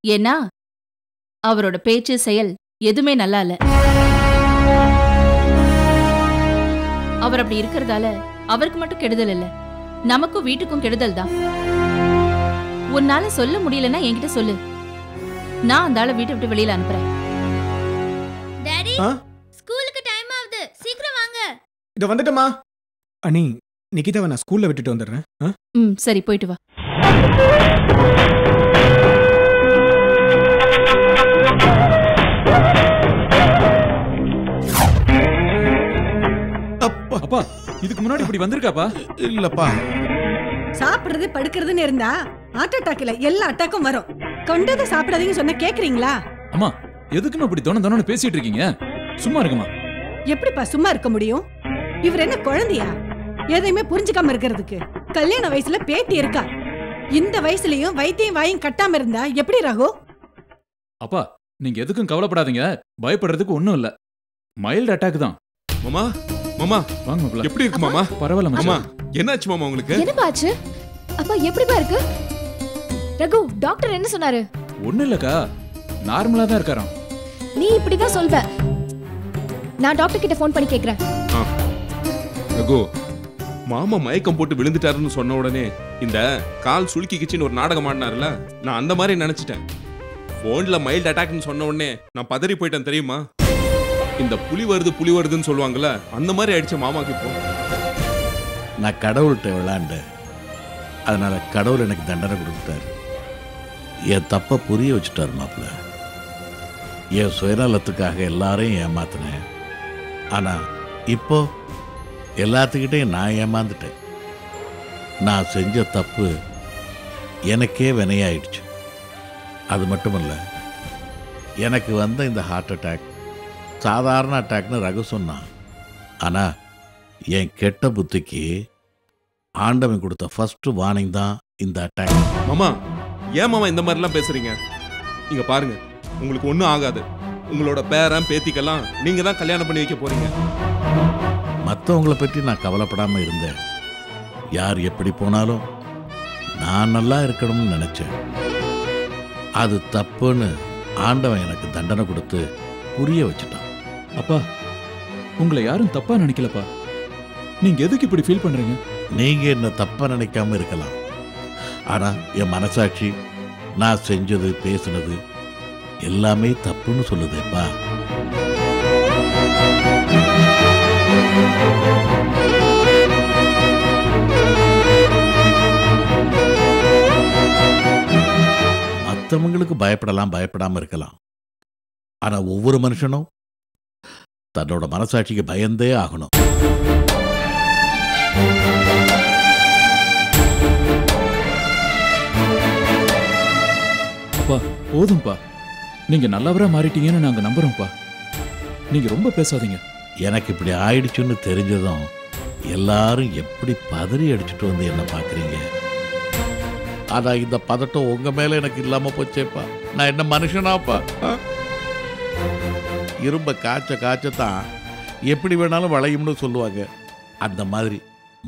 ஏன்னா அவரோட பேச்சு செயல் எதுவுமே நல்லா இல்ல. அவர் அப்படி இருக்கிறதால அவருக்கு மட்டும் கெடுதல் இல்ல, நமக்கும் வீட்டுக்கும் கெடுதல் தான். உன்னால சொல்ல முடியலன்னா என்கிட்ட சொல்லு, நான் அந்த ஆளை வீட்டை விட்டு வெளியில அனுப்புறேன். டாடி, ஸ்கூலுக்கு டைம் ஆகுது, சீக்கிரம் வாங்க. இத வந்துட்டமா அண்ணி. நிகிதாவை நான் ஸ்கூல்ல விட்டுட்டு வந்துடுறேன். சரி, போயிட்டு வா. அப்பா, இதுக்கு முன்னாடி இப்படி வந்திருக்காப்பா? இல்லப்பா. சாப்பிடுறது படுக்கிறதுன்னு இருந்தா ஹார்ட் அட்டாக் இல்ல எல்லா அட்டாக்கும் வரும். கொண்டதை சாப்பிடாதீங்க சொன்ன கேக்குறீங்களா? அம்மா, எதுக்குமா இப்படி தொண பேசிட்டு இருக்கீங்க? சும்மா இருக்குமா? எப்படிப்பா சும்மா இருக்க முடியும்? இவர் என்ன குழந்தையா எதையுமே புரிஞ்சுக்காம இருக்கிறதுக்கு? கல்யாண வயசுல பேத்தி இருக்கா, இந்த வயசுலயும் வைத்தியம் வாயும் கட்டாம இருந்தா எப்படி ரகு? அப்பா, நீங்க எதுக்கும் கவலைப்படாதீங்க, பயப்படுறதுக்கு ஒண்ணும் இல்ல, மைல்டு அட்டாக் தான். மாமா, மாமா வாங்க மாப்ள. எப்படி இருக்கு மாமா? பரவாயில்ல மாமா. மச்சான். என்னாச்சு மாமா உங்களுக்கு? என்னப்பா ஆச்சு? அப்பா எப்படிப்பா இருக்கு? ரகு, டாக்டர் என்ன சொன்னாரு? ஒண்ணும் இல்லக்கா, நார்மலா தான் இருக்காராம். நீ இப்படிதான் சொல்வ. நான் டாக்டர் கிட்ட ஃபோன் பண்ணி கேக்குறேன். ரகு, மாமா மயக்கம் போட்டு விழுந்துட்டாருன்னு சொன்ன உடனே இந்த கால் சுளுக்கி கிச்சின்னு ஒரு நாடகம் ஆடினார்ல, நான் அந்த மாதிரி நினைச்சிட்டேன். போன்ல மைல்டு அட்டாக்னு சொன்ன உடனே நான் பதறி போயிட்டேன் தெரியுமா? இந்த புலி வருதுன்னு சொல்லுவாங்கல்ல, அந்த மாதிரி ஆயிடுச்சு மாமாக்கு இப்போ. நான் கடவுள்கிட்ட விளையாண்டு, அதனால கடவுள் எனக்கு தண்டனை கொடுத்துட்டாரு. என் தப்பை புரிய வச்சுட்டாரு மாப்பிள்ள. என் சுயநலத்துக்காக எல்லாரையும் ஏமாத்தினேன். ஆனா இப்போ எல்லாத்துக்கிட்டையும் நான் ஏமாந்துட்டேன். நான் செஞ்ச தப்பு எனக்கே வினையாயிடுச்சு. அது மட்டுமல்ல, எனக்கு வந்த இந்த ஹார்ட் அட்டாக் சாதாரண அட்டாக்னு ரகு சொன்னான். ஆனா என் கெட்ட புத்திக்கு ஆண்டவன் கொடுத்த ஃபர்ஸ்ட் வார்னிங் தான் இந்த அட்டாக். மாமா, ஏன் மாமா இந்த மாதிரிலாம் பேசுறீங்க? இங்க பாருங்க, உங்களுக்கு ஒன்றும் ஆகாது. உங்களோட பேரன் பேத்திக்கெல்லாம் நீங்க தான் கல்யாணம் பண்ணி வைக்க போறீங்க. மற்றவங்களை பற்றி நான் கவலைப்படாமல் இருந்தேன். யார் எப்படி போனாலும் நான் நல்லா இருக்கணும்னு நினச்சேன். அது தப்புன்னு ஆண்டவன் எனக்கு தண்டனை கொடுத்து புரிய வச்சுட்டான். அப்பா, உங்களை யாரும் தப்பா நினைக்கலப்பா. நீங்க எதுக்கு இப்படி ஃபீல் பண்றீங்க? நீங்க என்ன தப்பா நினைக்காம இருக்கலாம். ஆனா என் மனசாட்சி நான் செஞ்சது பேசுனது எல்லாமே தப்புன்னு சொல்லுதேப்பா. மற்றவங்களுக்கு பயப்படலாம், பயப்படாம இருக்கலாம். ஆனா ஒவ்வொரு மனுஷனும் தன்னோட மனசாட்சிக்கு பயந்தே ஆகணும். அப்பா, போதும்பா. நீங்க நல்லவரா மாறிட்டீங்கன்னு நாங்க நம்புறோம்ப்பா. நீங்க ரொம்ப பேசாதீங்க. எனக்கு இப்படி ஆயிடுச்சுன்னு தெரிஞ்சதும் எல்லாரும் எப்படி பதறி அடிச்சுட்டு வந்து என்ன பாக்குறீங்க. ஆனா இந்த பதட்டம் உங்க மேல எனக்கு இல்லாம போச்சேப்பா. நான் என்ன மனுஷனாப்பா? இரும்ப காய்ச்சத்தான் எப்படி வேணாலும் வளையும்னு சொல்லுவாங்க. அந்த மாதிரி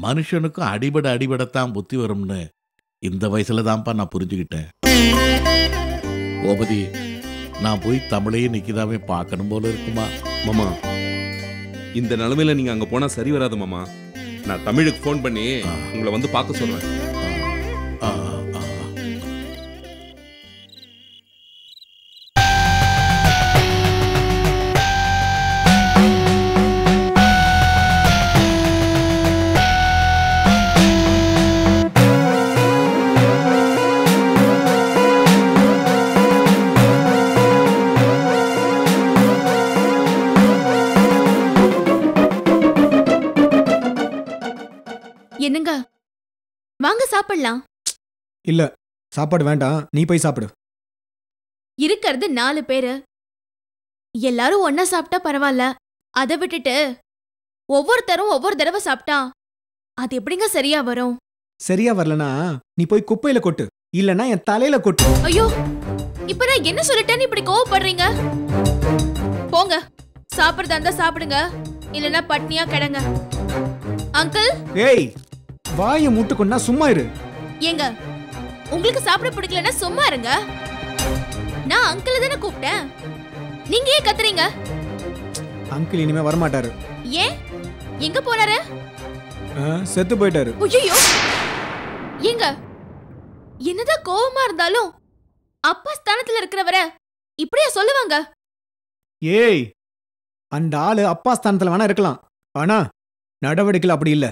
மனுஷனுக்கும் அடிபடத்தான் புத்தி வரும்னு இந்த வயசுல தான்ப்பா நான் புரிஞ்சுக்கிட்டேன். கோபதி, நான் போய் தமிழையும் நிக்கிதாவே பார்க்கணும் போல இருக்குமா? மாமா, இந்த நிலைமையில நீங்க அங்க போனா சரி வராது மாமா. நான் தமிழுக்கு ஃபோன் பண்ணி உங்களை வந்து பார்க்க சொல்றேன். என்னங்க, வாங்க சாப்பிடலாம். இல்ல, சாப்பாடு வேண்டாம், நீ போய் சாப்பிடு. இருக்கிறது 4 பேரு, எல்லாரும் ஒன்னா சாப்பிட்டா பரவாயில்ல. அதை விட்டுட்டு ஒவ்வொருத்தரும் ஒவ்வொரு தடவை சாப்பிட்டா அது எப்படிங்க சரியா வரும்? சரியா வரலனா நீ போய் குப்பையில கொட்டு, இல்லனா என் தலையில கொட்டு. ஐயோ, இப்ப நான் என்ன சொல்லிட்டேன்னு இப்படி கோவப்படுறீங்க? போங்க, சாப்பிடுறதா இருந்தா சாப்பிடுங்க, இல்லனா பட்னியா கிடங்க. அங்கிள், ஏய், வாயை மூட்டுக்கொண்டா சும்மா இரு. ஏங்க, உங்களுக்கு சாப்பிட பிடிக்கலன்னா சும்மா இருங்க. நான் அங்கிள் தானே கூப்பிட்டேன். நீங்க ஏன் கத்துறீங்க? அங்கிள் இனிமே வரமாட்டாரு. ஏன்? எங்க போனாரு? செத்து போயிட்டாரு. ஐயோ! எங்க? என்னதான் கோவமா இருந்தாலும் அப்பா ஸ்தானத்துல இருக்கிறவர இப்படியா சொல்லுவாங்க? ஏய், அந்த ஆளு அப்பா ஸ்தானத்துல வேணா இருக்கலாம், ஆனா நடவடிக்கையில் அப்படி இல்ல.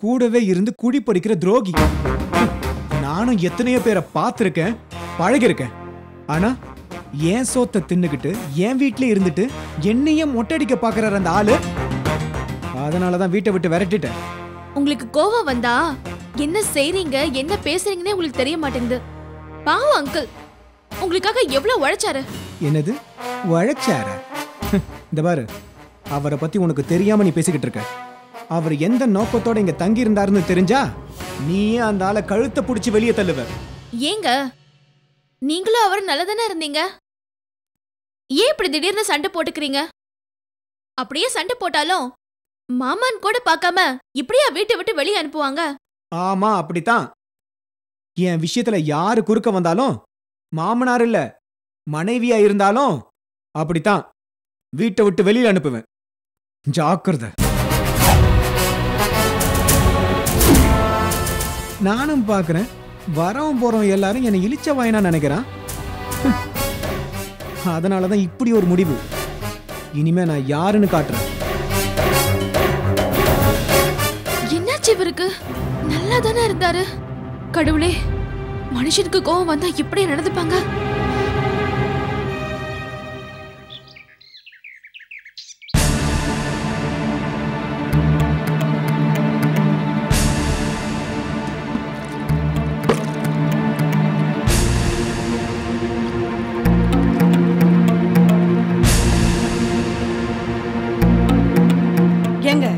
கூடவே இருந்து குடி பறிக்கிற துரோகி. நானும் எத்தனையோ பேரை பார்த்திருக்கேன், பழகிருக்கேன். ஆனா ஏன் சோத்தை தின்னுக்கிட்டு என் வீட்லயே இருந்துட்டு என்னையே மொட்டடிக்க பாக்குறாரு அந்த ஆளு. அதனாலதான் வீட்டை விட்டு விரட்டிட்டேன். உங்களுக்கு கோவம் வந்தா என்ன செய்றீங்க, என்ன பேசுறீங்கன்னே உங்களுக்கு தெரிய மாட்டேங்குது. பாவம் அங்கிள், உங்களுக்காக எவ்வளவு உழைச்சாரு. என்னது உழைச்சார? இந்த பாரு, அவரை பத்தி உனக்கு தெரியாம நீ பேசிக்கிட்டு இருக்க. அவர் எந்த நோக்கத்தோட இங்க தங்கி இருந்தாருன்னு தெரிஞ்சா நீயே அந்த ஆளை கழுத்தை புடிச்சு வெளியே தள்ளுவ. ஏங்க, நீங்களும் அவர் நல்லதானே இருந்தீங்க, ஏன் இப்படி திடீர்னு சண்டை போட்டுக்கிறீங்க? அப்படியே சண்டை போட்டாலும் மாமான் கூட பார்க்காம இப்படியா வீட்டை விட்டு வெளியே அனுப்புவாங்க? ஆமா, அப்படித்தான். என் விஷயத்துல யாரு குறுக்க வந்தாலும், மாமனார் இல்ல மனைவியா இருந்தாலும் அப்படித்தான் வீட்டை விட்டு வெளியில அனுப்புவேன். ஜாக்கிரதை. நானும் பாக்குறேன், வரவும் போறோம் எல்லாரும் என்னை இழிச்ச வாயினா நினைக்கிறான். அதனாலதான் இப்படி ஒரு முடிவு. இனிமே நான் யாருன்னு காட்டுறேன். என்னாச்சு இவருக்கு? நல்லா தானே இருந்தாரு. கடவுளே, மனுஷனுக்கு கோவம் வந்தா இப்படியே நடந்துப்பாங்க? ஏங்க,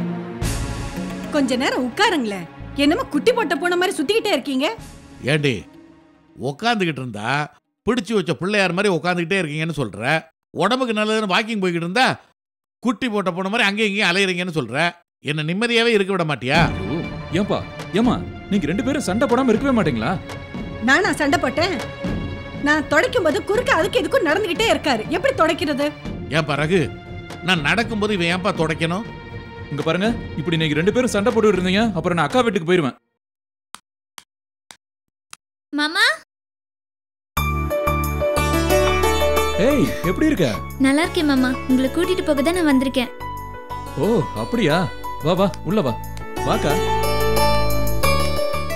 கொஞ்ச நேரம் உட்காருங்களேன். என்னமோ குட்டி போட்ட போன மாதிரி சுத்திக்கிட்டே இருக்கீங்க. ஏண்டி உக்காந்துக்கிட்டு இருந்தா பிடிச்சி வச்ச பிள்ளையார் மாதிரி உட்காந்துக்கிட்டே இருக்கீங்கன்னு சொல்ற. உடம்புக்கு நல்லதுன்னு வாக்கிங் போய்கிட்டு இருந்தா குட்டி போட்ட போன மாதிரி அங்கேயும் இங்கேயும் அலையிறீங்கன்னு சொல்ற. என்ன நிம்மதியாவே இருக்க விட மாட்டியா? ஏன்பா ஏமா நீங்க ரெண்டு பேரும் சண்டை போடாம இருக்கவே மாட்டீங்களா? நானா சண்டை போட்டேன்? நான் துடைக்கும் போது குறுக்க அதுக்கு எதுக்கும் நடந்துகிட்டே இருக்காரு. எப்படி துடைக்கிறது? ஏன்பா ரகு, நான் நடக்கும்போது இவன் ஏன்பா துடைக்கணும்? இங்க பாருங்க, இப்படி நீங்க ரெண்டு பேரும் சண்டை போட்டு இருந்தீங்க, அப்புறம் நான் அக்கா வீட்டுக்கு போயிருவேன். மாமா, ஏய், எப்படி இருக்க? நல்லா இருக்கேன் மாமா. உங்களை கூட்டிட்டு போக தான் நான் வந்திருக்கேன். ஓ, அப்படியா? வா வா, உள்ள வா. வாக்கா.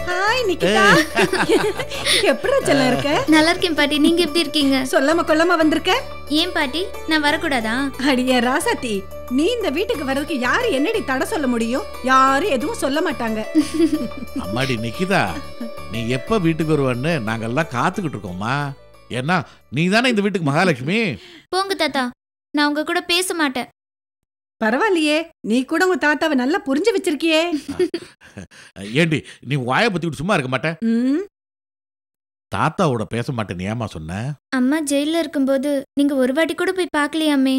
ஹாய் நிக்கிதா. எப்படி செல்ல இருக்க? நல்லா இருக்கேன் பாட்டி. நீங்க எப்படி இருக்கீங்க? சொல்லாம கொல்லாம வந்திருக்க? ஏன் பாட்டி, நான் வரக்கூடாதா? அடியே ராசாத்தி, நீ இந்த வீட்டுக்கு வர்றதுக்கு யாரு என்னடி தடை சொல்ல முடியும்? யாரும் எதுவும் சொல்ல மாட்டாங்க. அம்மாடி நிக்கிதா, நீ எப்ப வீட்டுக்கு வருவன்னு நாங்கெல்லாம் காத்துக்கிட்டு இருக்கோம்மா. ஏன்னா நீ தானே இந்த வீட்டுக்கு மகாலட்சுமி. போங்க தாத்தா, நான் உங்க கூட பேச மாட்டேன். பரவாயில்லையே, நீ கூட உங்க தாத்தாவை நல்லா புரிஞ்சு வச்சிருக்கியே. ஏண்டி நீ வாயை பத்திக்கிட்டு சும்மா இருக்க மாட்டேன்? ம், தாத்தாவோட பேச மாட்டேன்னு ஏமா சொன்ன? அம்மா ஜெயில இருக்கும்போது நீங்க ஒரு வாட்டி கூட போய் பார்க்கலையாமே.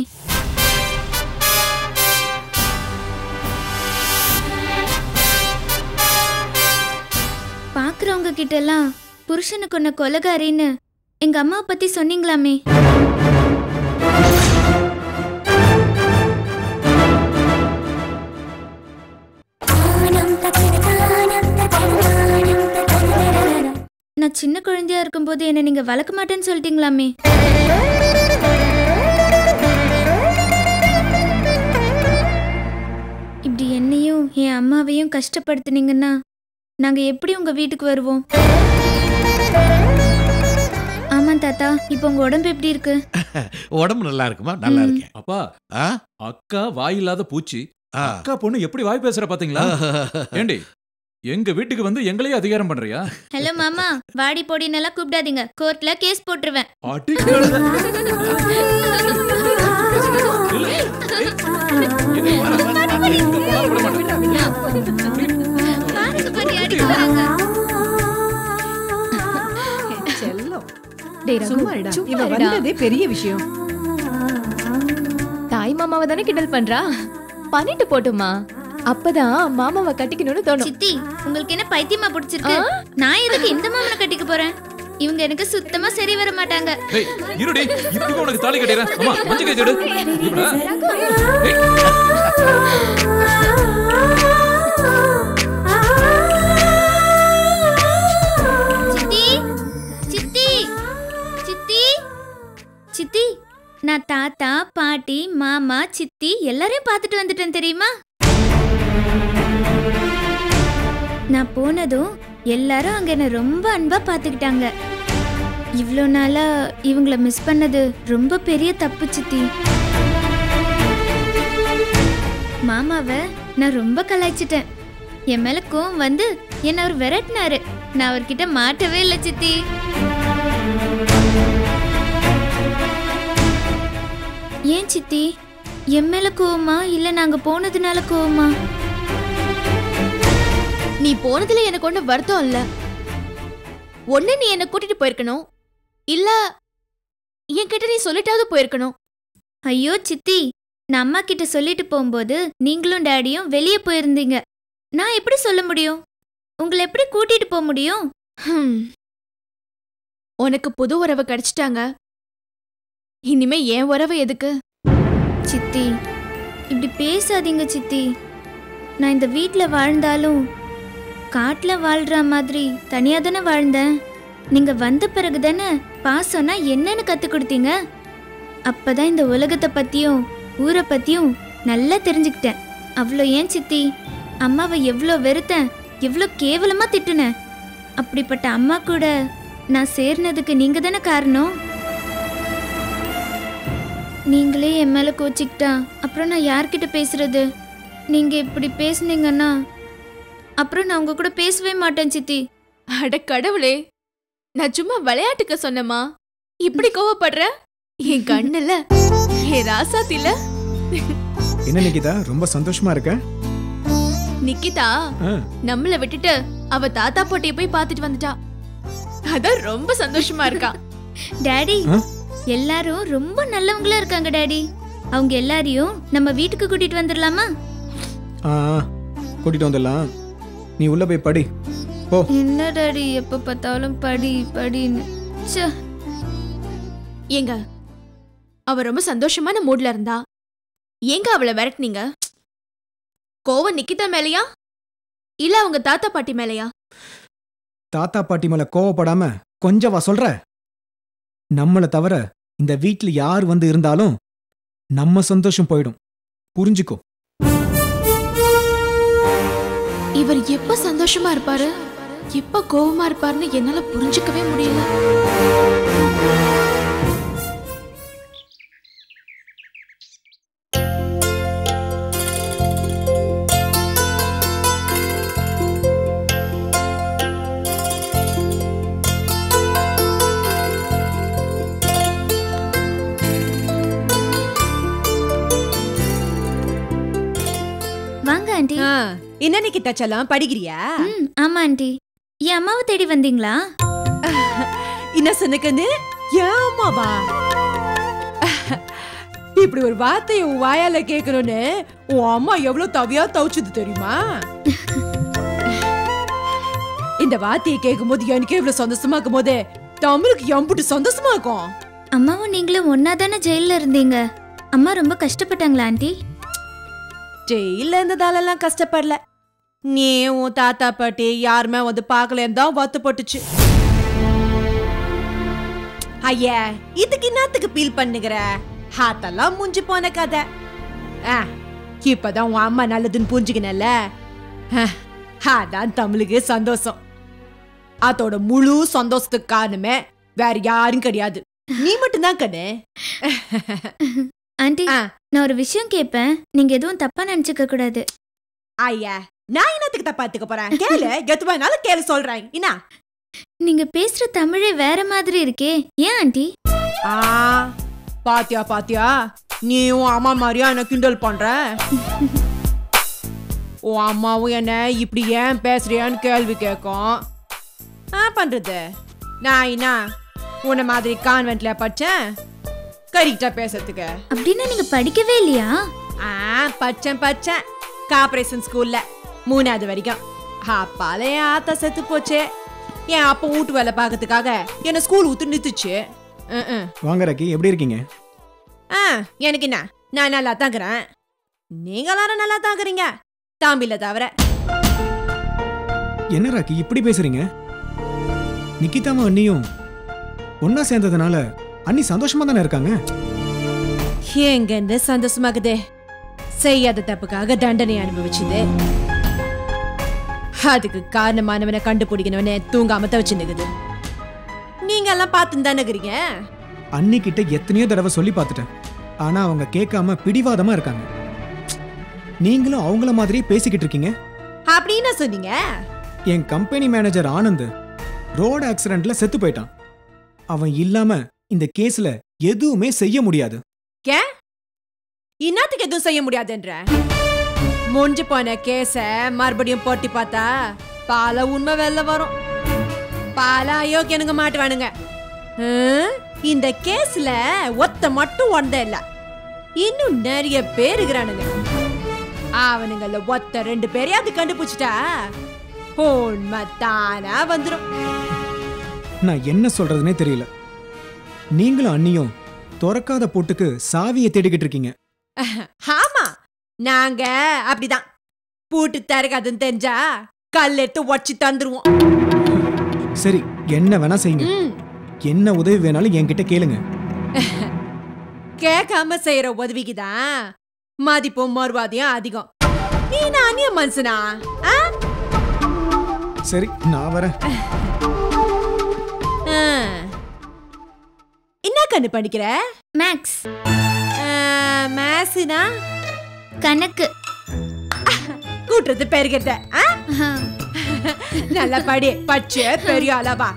பாக்குறவங்க கிட்ட எல்லாம் புருஷனை கொன்ன கொலகாரின்னு எங்க அம்மா பத்தி சொன்னீங்களாமே. நான் சின்ன குழந்தையா இருக்கும்போது என்ன நீங்க வளர்க்க மாட்டேன்னு சொல்லிட்டீங்களாமே. இப்படி என்னையும் என் அம்மாவையும் கஷ்டப்படுத்துனீங்கன்னா நாங்க எப்படி உங்க வீட்டுக்கு வருவோம்? ஆமா தாத்தா, இப்போ உங்க உடம்பு எப்படி இருக்கு? உடம்பு நல்லா இருக்குமா? நல்லா இருக்கேன். அப்பா, ஆ? அக்கா வாயில்லாத பூச்சி. ஆ. அக்கா பொண்ணு எப்படி வாய் பேசுற பாத்தீங்களா? ஏண்டி, எங்க வீட்டுக்கு வந்து எங்களையே அதிகாரம் பண்றியா? ஹலோ மாமா, வாடி போடின்னு எல்லாம் கூப்பிடாதீங்க. கோர்ட்ல கேஸ் போட்டுருவேன். அடி கழுதை. பாருங்க பாட்டி, அடிக்க வராங்க. செல்லம். டேய் ரகு, சும்மா இருடா. சும்மா இவ இருடா. வந்ததே பெரிய விஷயம். தாய் மாமாவை தானே கிண்டல் பண்றா, பண்ணிட்டு போட்டுமா. அப்பதான் மாமாவை கட்டிக்கணும்னு தோணும். சித்தி, உங்களுக்கு என்ன பைத்தியமா பிடிச்சிருக்கு? நான் எதுக்கு இந்த மாமனை கட்டிக்க போறேன்? இவங்க எனக்கு சுத்தமா சரி வர மாட்டாங்க. டேய் இருடி, இப்படி உனக்கு தாலி கட்டிறேன். அம்மா மஞ்சள் கை தேடு. இப்படா. சித்தி சித்தி சித்தி சித்தி, நான் தாத்தா பாட்டி மாமா சித்தி எல்லாரையும் பார்த்துட்டு வந்துட்டேன் தெரியுமா? நான் போனதும் எல்லாரும் அங்க என்ன ரொம்ப அன்பா பார்த்துக்கிட்டாங்க. இவ்வளோ நாளா இவங்கள மிஸ் பண்ணது ரொம்ப பெரிய தப்பு சித்தி. மாமாவை நான் ரொம்ப கலாய்ச்சிட்டேன். என் மேல கோவம் வந்து என்ன அவர் விரட்டினாரு. நான் அவர்கிட்ட மாட்டவே இல்லை சித்தி. ஏன் சித்தி, என் மேல கோவமா இல்ல நாங்க போனதுனால கோவமா? நீ போனதுல எனக்கு ஒண்ணு வருத்தம் இல்ல. ஒண்ணு நீ என்ன கூட்டிட்டு போயிருக்கணும், இல்ல என்கிட்ட நீ சொல்லிட்டாவது போயிருக்கணும். ஐயோ சித்தி, நான் அம்மா கிட்ட சொல்லிட்டு போகும்போது நீங்களும் டேடியும் வெளியே போயிருந்தீங்க. நான் எப்படி சொல்ல முடியும்? உங்களை எப்படி கூட்டிட்டு போக முடியும்? உனக்கு புது உறவு கிடைச்சிட்டாங்க, இனிமே என் உறவு எதுக்கு? சித்தி, இப்படி பேசாதீங்க சித்தி. நான் இந்த வீட்டில் வாழ்ந்தாலும் காட்டில் வாழ்கிற மாதிரி தனியாக தானே வாழ்ந்தேன். நீங்கள் வந்த பிறகு தானே பாசம்னா என்னன்னு கற்றுக் கொடுத்தீங்க. அப்போ தான் இந்த உலகத்தை பற்றியும் ஊரை பற்றியும் நல்லா தெரிஞ்சுக்கிட்டேன். அவ்வளோ ஏன் சித்தி, அம்மாவை எவ்வளோ வெறுத்தேன், எவ்வளோ கேவலமாக திட்டுனேன். அப்படிப்பட்ட அம்மா கூட நான் சேர்னதுக்கு நீங்கள் தானே காரணம். நீங்களே என் மேலே கோச்சிக்கிட்டா அப்புறம் நான் யார்கிட்ட பேசுறது? நீங்கள் இப்படி பேசுனீங்கன்னா அப்புறம் நான் உங்க கூட பேசவே மாட்டேன் சித்தி. அட கடவுளே, நான் சும்மா விளையாட்டுக்கு சொன்னமா, இப்படி கோவப்படுற? என் கண்ணுல என் ராசாத்தில. என்ன நிக்கிதா, ரொம்ப சந்தோஷமா இருக்க? நிக்கிதா நம்மள விட்டுட்டு அவ தாத்தா போட்டியை போய் பார்த்துட்டு வந்துட்டா. அதான் ரொம்ப சந்தோஷமா இருக்கா. டாடி, எல்லாரும் ரொம்ப நல்லவங்களா இருக்காங்க டாடி. அவங்க எல்லாரையும் நம்ம வீட்டுக்கு கூட்டிட்டு வந்துடலாமா? கூட்டிட்டு வந்துடலாம். நீ உள்ள போய் படி போ. என்ன டாடி எப்ப பார்த்தாலும் படி படின்னு. ஏங்க, அவ ரொம்ப சந்தோஷமான மூட்ல இருந்தா, ஏங்க அவளை விரட்டினீங்க? கோவம் நிக்கிதா மேலையா இல்ல அவங்க தாத்தா பாட்டி மேலையா? தாத்தா பாட்டி மேல கோவப்படாம கொஞ்சம் வா சொல்ற. நம்மளை தவிர இந்த வீட்டுல யார் வந்து இருந்தாலும் நம்ம சந்தோஷம் போயிடும், புரிஞ்சுக்கோ. இவர் எப்ப சந்தோஷமா இருப்பாரு, எப்ப கோவமா இருப்பாருன்னு என்னால புரிஞ்சுக்கவே முடியல. வாங்க ஆண்டி. என்ன நிக்கிதா செல்லம், படிக்கிறியா? ஆமா ஆண்டி. என் அம்மாவை தேடி வந்தீங்களா? என்ன சொன்னக்கன்னு? ஏன் அம்மாவா? இப்படி ஒரு வார்த்தையை உன் வாயால கேட்கணும்னு உன் அம்மா எவ்வளவு தவியா தவிச்சது தெரியுமா? இந்த வார்த்தையை கேட்கும் போது எனக்கு எவ்வளவு சந்தோஷமா இருக்கும் போது தமிழுக்கு எம்புட்டு சந்தோஷமா இருக்கும். அம்மாவும் நீங்களும் ஒன்னா தானே ஜெயில இருந்தீங்க. அம்மா ரொம்ப கஷ்டப்பட்டாங்களா ஆண்டி? ஜெயில இருந்ததாலெல்லாம் கஷ்டப்படல. நீ உன் தாத்தா பாட்டி யாருமே வந்து பார்க்கலன்னு தான் வருத்தப்பட்டுச்சு. ஐயா, இதுக்கு என்னத்துக்கு ஃபீல் பண்ணுகிற? அதெல்லாம் முடிஞ்சு போன கதை. இப்பதான் உன் அம்மா நல்லதுன்னு புரிஞ்சுக்கனல, அதான் தமிழுக்கு சந்தோஷம். அதோட முழு சந்தோஷத்துக்கு காரணமே வேற யாரும் கிடையாது, நீ மட்டும்தான் கண்ணு. ஆண்டி, நான் ஒரு விஷயம் கேட்பேன், நீங்க எதுவும் தப்பா நினைச்சுக்க கூடாது. ஐயா, நான் என்னத்துக்கு தப்பா எடுத்துக்க போறேன்? கேளு, எதுவானாலும் கேளு சொல்றேன். என்ன நீங்க பேசுற தமிழே வேற மாதிரி இருக்கே, ஏன் ஆண்டி? பாத்தியா பாத்தியா, நீயும் அம்மா மாதிரியா என்ன கிண்டல் பண்ற? உன் அம்மாவும் என்ன இப்படி ஏன் பேசுறியான்னு கேள்வி கேட்கும். பண்றது நான் என்ன உன்ன மாதிரி கான்வென்ட்ல படிச்சேன் கரெக்டா பேசுறதுக்கு? அப்படின்னா நீங்க படிக்கவே இல்லையா? படிச்சேன் கார்பரேஷன் ஸ்கூல்ல 3வது வரைக்கும். அப்பால என் ஆத்தா செத்து போச்சு. என் அப்பா வீட்டு வேலை பார்க்கறதுக்காக என்ன ஸ்கூல் ஊத்து நிறுத்துச்சு. வாங்க ராக்கி, எப்படி இருக்கீங்க? எனக்கு என்ன, நான் நல்லா தாக்குறேன். நீங்க எல்லாரும் நல்லா தாக்குறீங்க, தாம்பில தவிர. என்ன ராக்கி இப்படி பேசுறீங்க? நிக்கிதாமா அண்ணியும் ஒன்னா சேர்ந்ததுனால அண்ணி சந்தோஷமா தானே இருக்காங்க. எங்க சந்தோஷமாக்குதே, செய்யாத தப்புக்காக தண்டனை அனுபவிச்சுது. அதுக்கு காரணமானவனை கண்டுபிடிக்கணும்னு தூங்காம தவிச்சு நிக்குது. நீங்க எல்லாம் பார்த்து தானே இருக்கிறீங்க. அண்ணி கிட்ட எத்தனையோ தடவை சொல்லி பார்த்துட்டேன், ஆனா அவங்க கேட்காம பிடிவாதமா இருக்காங்க. நீங்களும் அவங்கள மாதிரியே பேசிக்கிட்டு இருக்கீங்க. அப்படின்னு சொன்னீங்க. என் கம்பெனி மேனேஜர் ஆனந்த் ரோடு ஆக்சிடென்ட்ல செத்து போயிட்டான். அவன் இல்லாம இந்த கேஸ்ல எதுவுமே செய்ய முடியாது. இன்னத்துக்கு எதுவும் செய்ய முடியாதுன்ற முடிஞ்சு போன கேஸ மறுபடியும் போட்டி பார்த்தா பால உண்மை வெளில வரும். பால அயோக்கியனுங்க மாட்டுவானுங்க. இந்த கேஸ்ல ஒத்த மட்டும் ஒண்ட இல்ல, இன்னும் நிறைய பேர் இருக்கிறானுங்க. அவனுங்கள ஒத்த 2 பேரையாவது கண்டுபிடிச்சிட்டா உண்மை தானா வந்துடும். நான் என்ன சொல்றதுனே தெரியல. நீங்களும் அண்ணியும் திறக்காத பூட்டுக்கு சாவியை தேடிக்கிட்டு இருக்கீங்க. ஆமா, நாங்க அப்படிதான். பூட்டு திறக்காதுன்னு தெரிஞ்சா கல் எடுத்து உடச்சி தந்துருவோம். சரி, என்ன வேணா செய்யுங்க. என்ன உதவி வேணாலும் என்கிட்ட கேளுங்க. கேட்காம செய்யற உதவிக்குதான் மதிப்பும் மறுவாதியும் அதிகம். நீ அந்நிய மனுஷனா? சரி, நான் வரேன். என்ன கண்ணு படிக்கிற? மேக்ஸ். மேத்ஸ்னா கணக்கு. கூட்டுறது பெருகிறத. நல்லா படி, பச்சை பெரிய அளவா.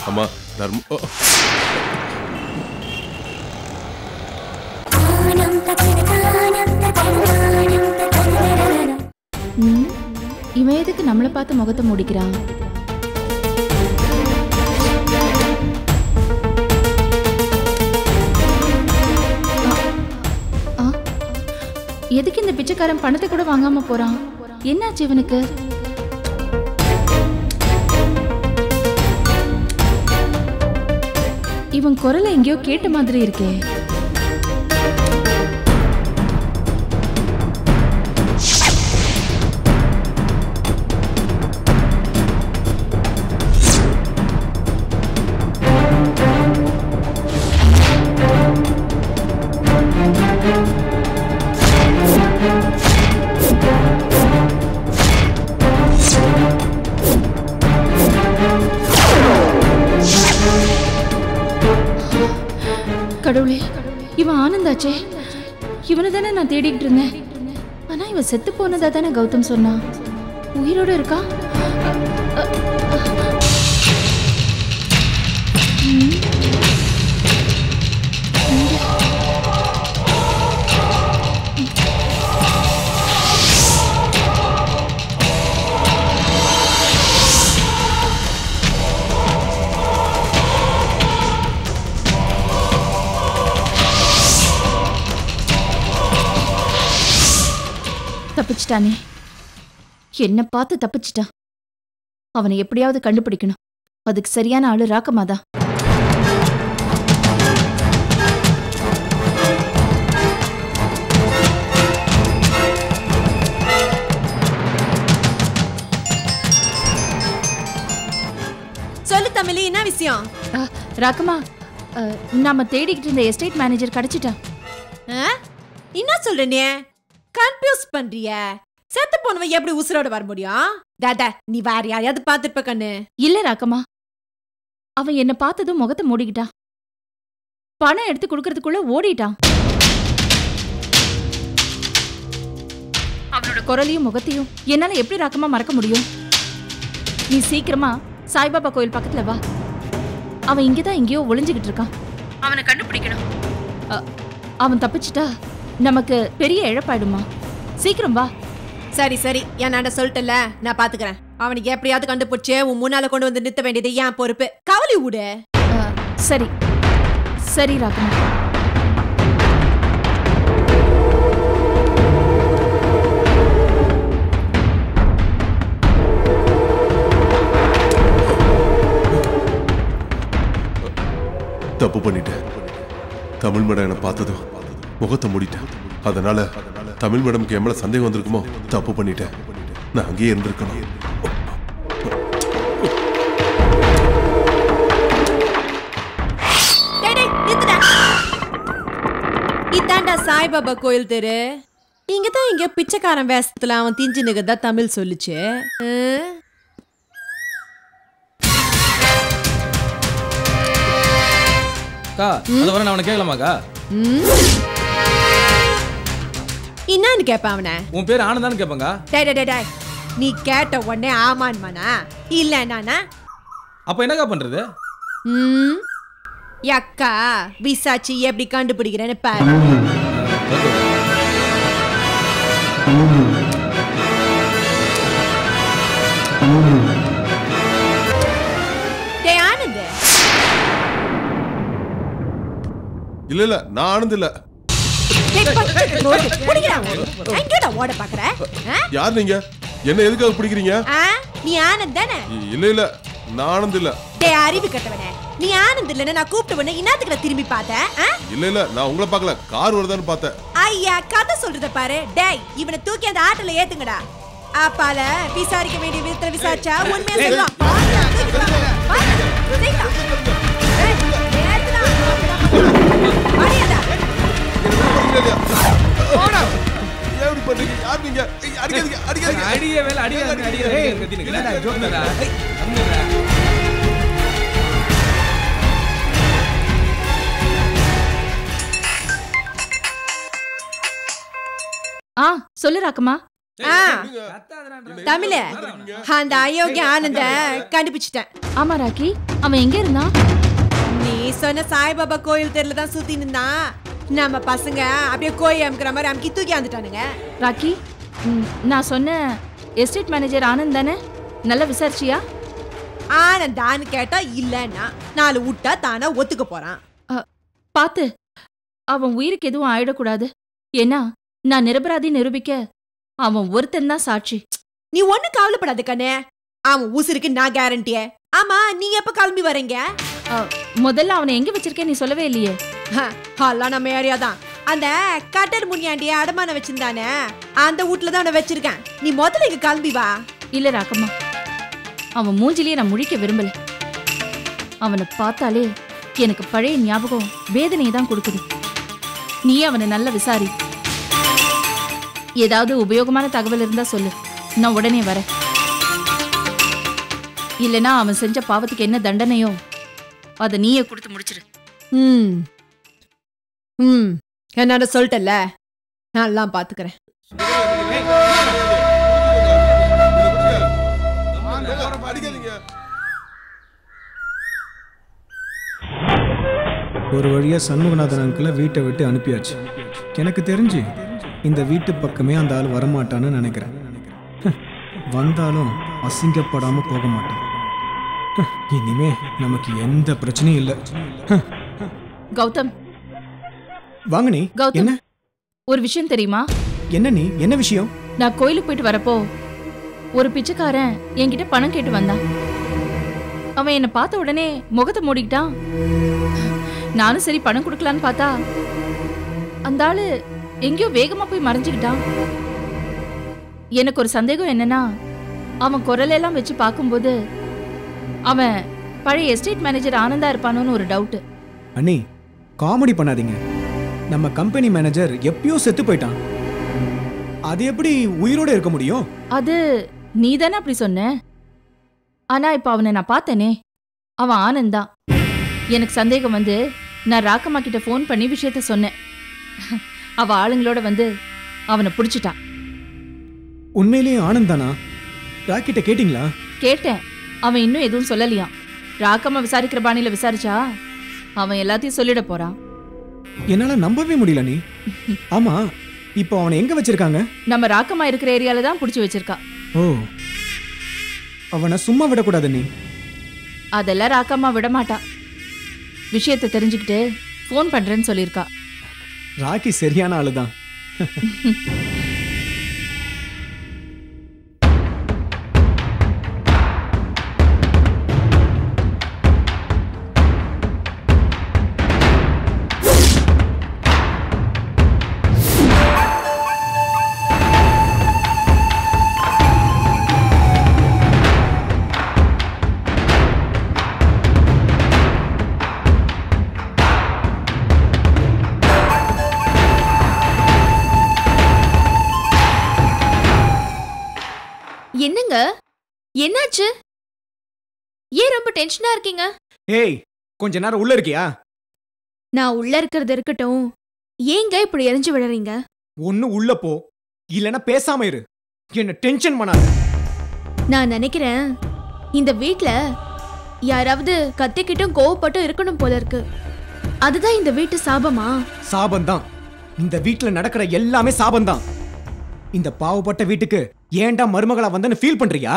அம்மா தர்ம இவன் எதுக்கு நம்மளை பார்த்து முகத்தை முடிக்கிறான்? எதுக்கு இந்த பிச்சைக்காரன் பணத்தை கூட வாங்காம போறான்? என்னாச்சு இவனுக்கு? இவன் குரலை எங்கேயோ கேட்ட மாதிரி இருக்கே. கடவுளே, இவன் ஆனந்தாச்சே. இவனை தானே நான் தேடிக்கிட்டு இருந்தேன். ஆனா இவன் செத்து போனதா தானே கௌதம் சொன்னான். உயிரோட இருக்கா? தப்பிச்சிட்டானே, என்ன பார்த்து தப்பிச்சிட்டான். அவனை எப்படியாவது கண்டுபிடிக்கணும். அதுக்கு சரியான ஆளு ராக்கமாதா. ராக்கம்மா, நாம தேடிக்கிட்டு இருந்த எஸ்டேட் மேனேஜர் கிடைச்சிட்டான். என்ன சொல்றனே? கன்ஃபியூஸ் பண்றிய? செத்து போனவன் எப்படி உசுரோட வர முடியும்? தாதா, நீ வேற யாரையாவது பார்த்துருப்ப கண்ணு. இல்ல ராக்கம்மா, அவன் என்ன பார்த்ததும் முகத்தை மூடிக்கிட்டான். பணம் எடுத்து கொடுக்கறதுக்குள்ள ஓடிட்டான். அவனோட குரலையும் முகத்தையும் என்னால எப்படி ராக்கம்மா மறக்க முடியும்? நீ சீக்கிரமா சாய்பாபா கோயில் பக்கத்துல வா. அவன் இங்கதான் எங்கேயோ ஒளிஞ்சுகிட்டு இருக்கான். அவனை கண்டுபிடிக்கணும். அவன் தப்பிச்சிட்டா நமக்கு பெரிய இழப்பாயிடுமா. சீக்கிரம் வா. சரி சரி, என்னாண்ட சொல்லிட்டல, நான் பாத்துக்கிறேன். அவனுக்கு எப்படியாவது கண்டுபிடிச்சு உன் முன்னால கொண்டு வந்து நிறுத்த வேண்டியது ஏன் பொறுப்பு. கவலை விடு. சரி சரி ராக்கம்மா. தப்பு பண்ணிட்டேன். தமிழ் மேடம் என்னை பார்த்ததும் முகத்தை மூடிட்டேன். அதனால தமிழ் மேடம்க்கு என் மேல சந்தேகம் வந்திருக்குமோ? தப்பு பண்ணிட்டேன். நான் அங்கேயே இருந்திருக்கணும். இதாண்டா சாய்பாபா கோயில் தெரு. இங்கதான் இங்க பிச்சைக்காரன் வேஷத்துல அவன் திஞ்சு நிகதா தமிழ் சொல்லுச்சு. அவனை கேட்கலாமாக்கா? என்னன்னு கேப்ப அவன? உன் பேர் ஆனந்தான்னு கேட்பாங்க. நீ கேட்ட உடனே ஆமான்மானா இல்ல நானா? அப்ப என்னக்கா பண்றது? அக்கா விசாச்சி எப்படி கண்டுபிடிக்கிறேன்னு பாரு. ஆனந்த் இல்ல இல்ல, நான் ஆனந்த் இல்ல. ஓட பாக்குற? யார் நீங்க? என்ன எதுக்காக பிடிக்கிறீங்க? நீ ஆனந்த் தானே? இல்ல இல்ல, நான் ஆனந்த் இல்ல. அறிவு கட்டவனே, நீ ஆனந்த் இல்லன்னு நான் கூப்பிட்டு உடனே இன்னத்துக்கு திரும்பி பார்த்தேன். இல்ல இல்ல, நான் உங்களை பார்க்கல, கார் வருதான்னு பார்த்தேன். ஐயா, கதை சொல்றத பாரு. டேய், இவனை தூக்கி அந்த ஆட்டோல ஏத்துங்கடா. அப்பால விசாரிக்க வேண்டிய விதத்துல விசாரிச்சா உண்மையா சொல்லுவான். சொல்லு ராக்கம்மா. தமிழ, அந்த அயோக்கிய ஆனந்த கண்டுபிடிச்சிட்டேன். ஆமா ராக்கி, அவன் எங்க இருந்தான்? நீ சொன்ன சாய்பாபா கோயில் தெருல தான் சுத்தி இருந்தான். நம்ம பசங்க அப்படியே கோயில் அமுக்கிற மாதிரி அமுக்கி தூக்கி வந்துட்டானுங்க. ராக்கி, நான் சொன்ன எஸ்டேட் மேனேஜர் ஆனந்த் தானே? நல்லா விசாரிச்சியா? ஆனந்தான்னு கேட்டா இல்லன்னா 4 விட்டா தானா ஒத்துக்க போறான். பாத்து, அவன் உயிருக்கு எதுவும் ஆயிடக்கூடாது. ஏன்னா நான் நிரபராதி நிரூபிக்க அவன் ஒருத்தன் தான் சாட்சி. நீ ஒண்ணு கவலைப்படாத கண்ணே, அவன் உசுருக்கு நான் கேரண்டியே. ஆமா, நீ எப்ப கிளம்பி வரீங்க? முதல்ல அவனை எங்க வச்சிருக்கேன் நீ சொல்லவே இல்லையே. எல்லாம் நம்ம ஏரியா தான். அந்த கட்டர் முனியாண்டிய அடமான வச்சிருந்தானே, அந்த வீட்டுல தான் அவனை வச்சிருக்கேன். நீ முதல்ல இங்க கிளம்பி வா. இல்ல ராக்கம்மா, அவன் மூஞ்சிலேயே நான் முழிக்க விரும்பல. அவனை பார்த்தாலே எனக்கு பழைய ஞாபகம் வேதனையை தான் கொடுக்குது. நீயே அவனை நல்லா விசாரி. ஏதாவது உபயோகமான தகவல் இருந்தா சொல்லு, நான் உடனே வரேன். இல்லனா அவன் செஞ்ச பாவத்துக்கு என்ன தண்டனையோ அதை நீயே கொடுத்து முடிச்சிரு. என்னோட சொல்லிட்டல, நான் எல்லாம் பாத்துக்கிறேன். ஒரு வழியா சண்முகநாதன் அங்கிளை வீட்டை விட்டு அனுப்பியாச்சு. எனக்கு தெரிஞ்சு இந்த வீட்டு பக்கமே அந்த ஆள் வரமாட்டான்னு நினைக்கிறேன். வந்தாலும் அசிங்கப்படாம போக மாட்டான். இனிமே நமக்கு எந்த பிரச்சனையும் இல்லை. கௌதம், வாங்க நீ. கௌதம், ஒரு விஷயம் தெரியுமா? என்ன நீ? என்ன விஷயம்? நான் கோயிலுக்கு போயிட்டு வரப்போ ஒரு பிச்சைக்காரன் என்கிட்ட பணம் கேட்டு வந்தான். அவன் என்னை பார்த்த உடனே முகத்தை மூடிக்கிட்டான். நானும் சரி பணம் கொடுக்கலான்னு பார்த்தா அந்த ஆளு எங்கேயோ வேகமா போய் மறைஞ்சுக்கிட்டான். எனக்கு ஒரு சந்தேகம் என்னன்னா, அவன் குரலெல்லாம் வச்சு பார்க்கும்போது அவன் பழைய எஸ்டேட் மேனேஜர் ஆனந்தா இருப்பானோன்னு ஒரு டவுட். அண்ணி காமெடி பண்ணாதீங்க. நம்ம கம்பெனி மேனேஜர் எப்பயோ செத்து போயிட்டான். அது எப்படி உயிரோட இருக்க முடியும்? அது நீ தானே அப்படி சொன்ன. ஆனா இப்ப அவனை நான் பார்த்தேனே, அவன் ஆனந்த் தான். எனக்கு சந்தேகம் வந்து நான் ராக்கம்மா கிட்ட ஃபோன் பண்ணி விஷயத்த சொன்னேன். அவ ஆளுங்களோட வந்து அவனை பிடிச்சிட்டான். உண்மையிலேயே ஆனந்த் தானா? ராக்கிட்ட கேட்டிங்களா? கேட்டேன். அவன் இன்னும் எதுவும் சொல்லலையாம். ராக்கம்மா விசாரிக்கிற பாணியில விசாரிச்சா அவன் எல்லாத்தையும் சொல்லிட போறான். என்னால நம்பவே முடியல நீ. ஆமா, இப்போ அவனை எங்க வச்சிருக்காங்க? நம்ம ராக்கம்மா இருக்கிற ஏரியால தான் புடிச்சு வச்சிருக்கா. ஓ, அவனை சும்மா விடக்கூடாது நீ. அதெல்லாம் ராக்கம்மா விட மாட்டா. விஷயத்தை தெரிஞ்சுக்கிட்டு ஃபோன் பண்றேன்னு சொல்லியிருக்கா. ராக்கி சரியான ஆளுதான். என்னங்க, என்னாச்சு? ஏன் ரொம்ப டென்ஷனா இருக்கீங்க? ஏய், கொஞ்ச நேரம் உள்ள இருக்கியா? நான் உள்ள இருக்கிறது இருக்கட்டும், ஏங்க இப்படி எரிஞ்சு விடுறீங்க? ஒண்ணு உள்ள போ, இல்லனா பேசாம இரு. என்ன டென்ஷன் பண்ணாத. நான் நினைக்கிறேன் இந்த வீட்ல யாராவது கத்திக்கிட்டும் கோவப்பட்டும் இருக்கணும் போல இருக்கு. அதுதான் இந்த வீட்டு சாபமா? சாபம்தான். இந்த வீட்ல நடக்கிற எல்லாமே சாபம்தான். இந்த பாவப்பட்ட வீட்டுக்கு ஏன்டா மருமகளா வந்தன்னு ஃபீல் பண்றியா?